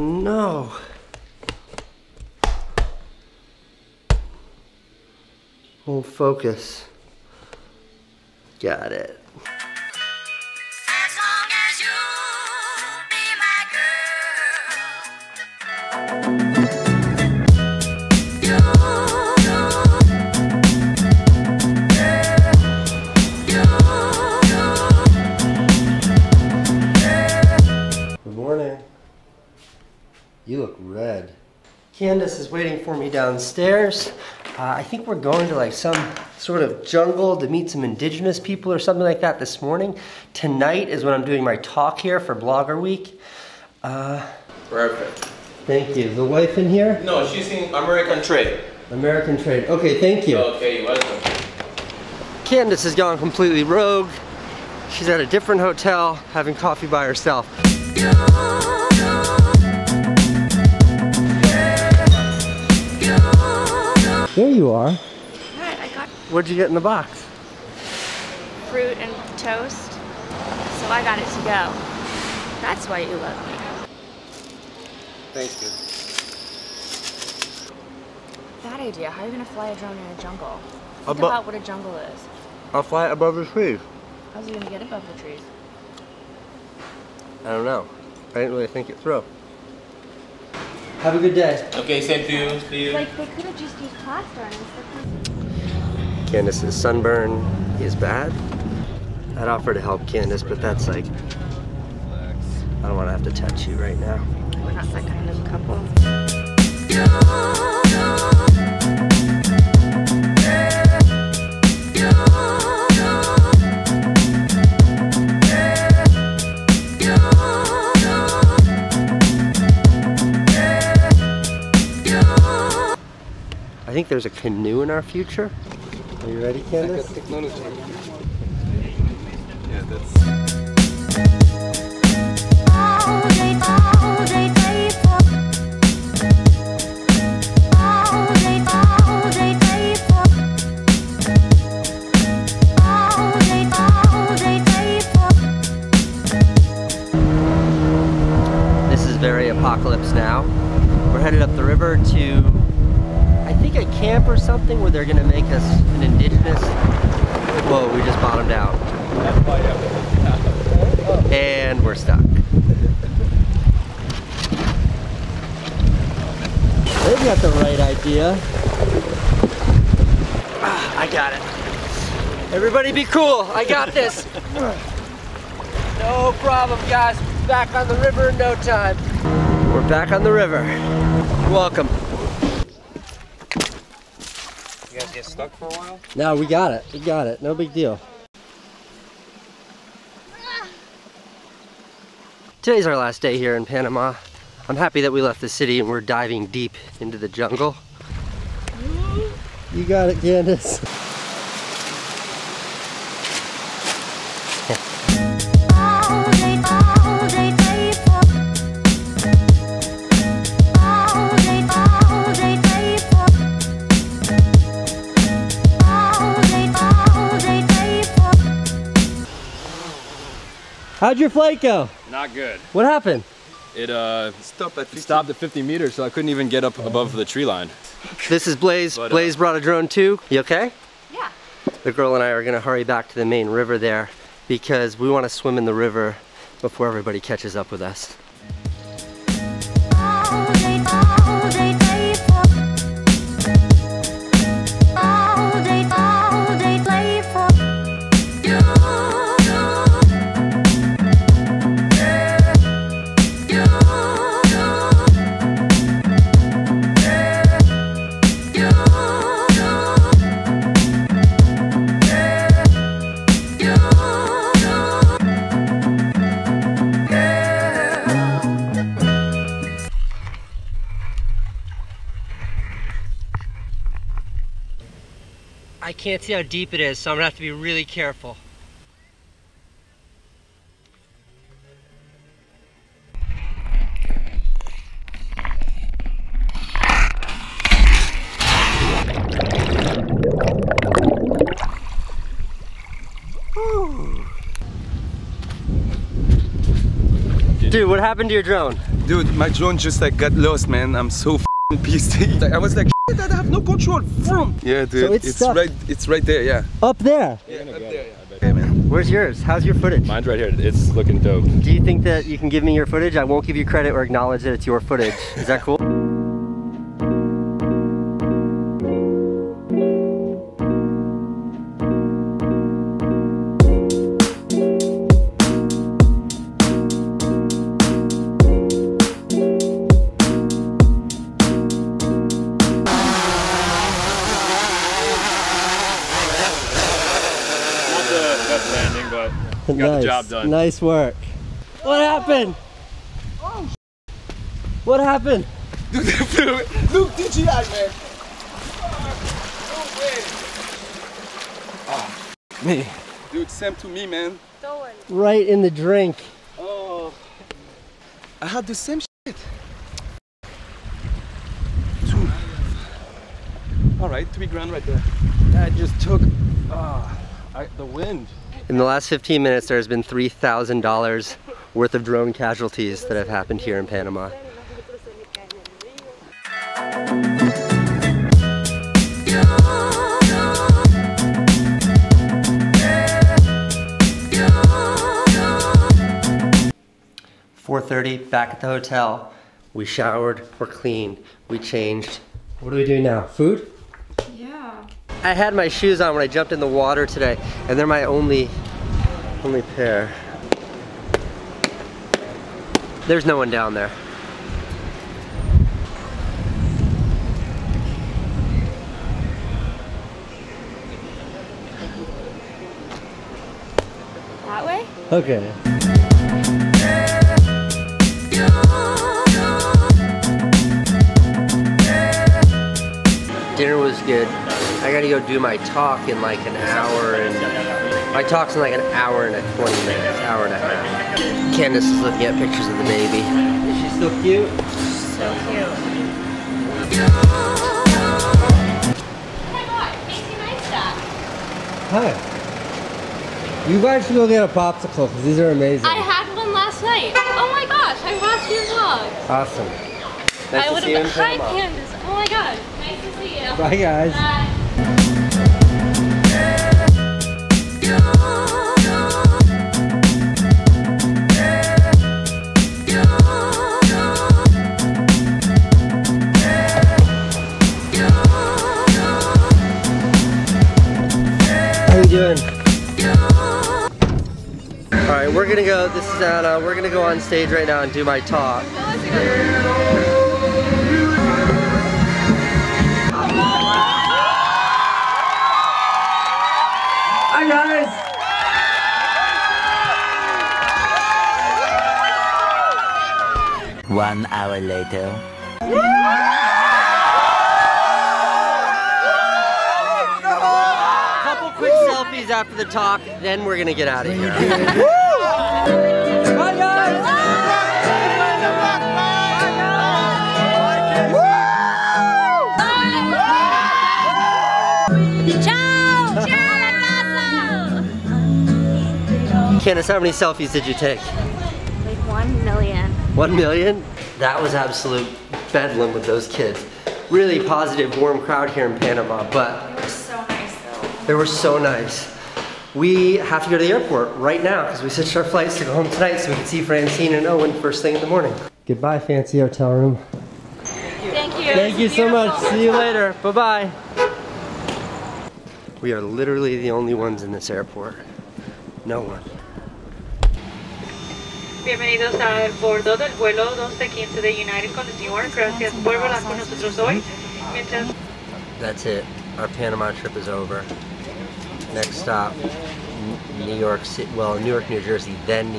no. Won't focus. Got it. As long as you be my girl. Good morning. You look red. Candace is waiting for me downstairs. I think we're going to like some sort of jungle to meet some indigenous people or something like that this morning. Tonight is when I'm doing my talk here for Blogger Week. Perfect. Thank you. The wife in here? No, she's in American trade. American trade. Okay, thank you. Okay, you're welcome. Candace has gone completely rogue. She's at a different hotel having coffee by herself. There you are. What? I got What'd you get in the box? fruit and toast, so I got it to go. That's why you love me. Thank you. Bad idea. How are you gonna fly a drone in a jungle? Think Abo- about what a jungle is. I'll fly above the trees. How's he gonna get above the trees? I don't know. I didn't really think it through. Have a good day. Okay, same to you. See you. Like, they could have just used plaster and instead. Candace's sunburn is bad. I'd offer to help Candace, but that's like, I don't want to have to touch you right now. We're not that kind of couple. I think there's a canoe in our future. Are you ready, Candace? Yeah, that's... This is very apocalypse now. We're headed up the river to, I think, a camp or something where they're gonna make us an indigenous. Whoa, we just bottomed out. And we're stuck. They've got the right idea. I got it. Everybody be cool, I got this. No problem, guys. Back on the river in no time. We're back on the river. Welcome. You guys get stuck for a while? No, we got it. We got it. No big deal. Today's our last day here in Panama. I'm happy that we left the city and we're diving deep into the jungle. You got it, Candace. How'd your flight go? Not good. What happened? It stopped at 50 meters, so I couldn't even get up above the tree line. This is Blaze. But, Blaze brought a drone too. You okay? Yeah. The girl and I are gonna hurry back to the main river there because we want to swim in the river before everybody catches up with us. I can't see how deep it is, so I'm gonna have to be really careful. Dude, what happened to your drone? Dude, my drone just like got lost, man. I'm so pissed. Like, I was like, shit, I have no control. Vroom. Yeah, dude. So it's stuck. It's right there, yeah. Up there? Yeah, up there, yeah. Okay, man. Where's yours? How's your footage? Mine's right here. It's looking dope. Do you think that you can give me your footage? I won't give you credit or acknowledge that it's your footage. Is that cool? Landing, but got Nice. the job done. Nice work. What happened? Oh, what happened? Dude, look, DJI, man. No way. Oh, me. Dude, same to me, man. Right in the drink. Oh, I had the same shit. All right, $3 right there. That just took the wind. In the last 15 minutes, there's been $3,000 worth of drone casualties that have happened here in Panama. $4:30, back at the hotel. We showered, we're clean, we changed. What do we do now? Food? Yeah. I had my shoes on when I jumped in the water today, and they're my only pair. There's no one down there. That way? Okay. Dinner was good. I gotta go do my talk in like an hour, and my talk's in like an hour and 20 minutes, hour and a half. Candace is looking at pictures of the baby. Is she still cute? So cute. Oh my god, Casey Neistat. Hi. You guys should go get a popsicle because these are amazing. I had one last night. Oh my gosh, I watched your vlog. Awesome. I Nice to would see you in have been. Hi, Panama. Candace. Oh my god, nice to see you. Bye guys. Bye. How you doing? All right, we're gonna go. This is Anna. We're gonna go on stage right now and do my talk. Hi guys. 1 hour later. Couple quick selfies after the talk, then we're gonna get out of here. Bye guys. Ciao! Ciao! Candace, how many selfies did you take? Like 1 million. 1 million? That was absolute bedlam with those kids. Really positive, warm crowd here in Panama, but They were so nice though. they were so nice. We have to go to the airport right now because we switched our flights to go home tonight so we can see Francine and Owen first thing in the morning. Goodbye, fancy hotel room. Thank you. Thank you so much. See you later. Bye-bye. We are literally the only ones in this airport. No one. Bienvenidos al bordo del vuelo 1215 de United con Newark. Gracias por volar con nosotros hoy. Mientras That's it. Our Panama trip is over. Next stop, New York City, well, Newark, New Jersey, then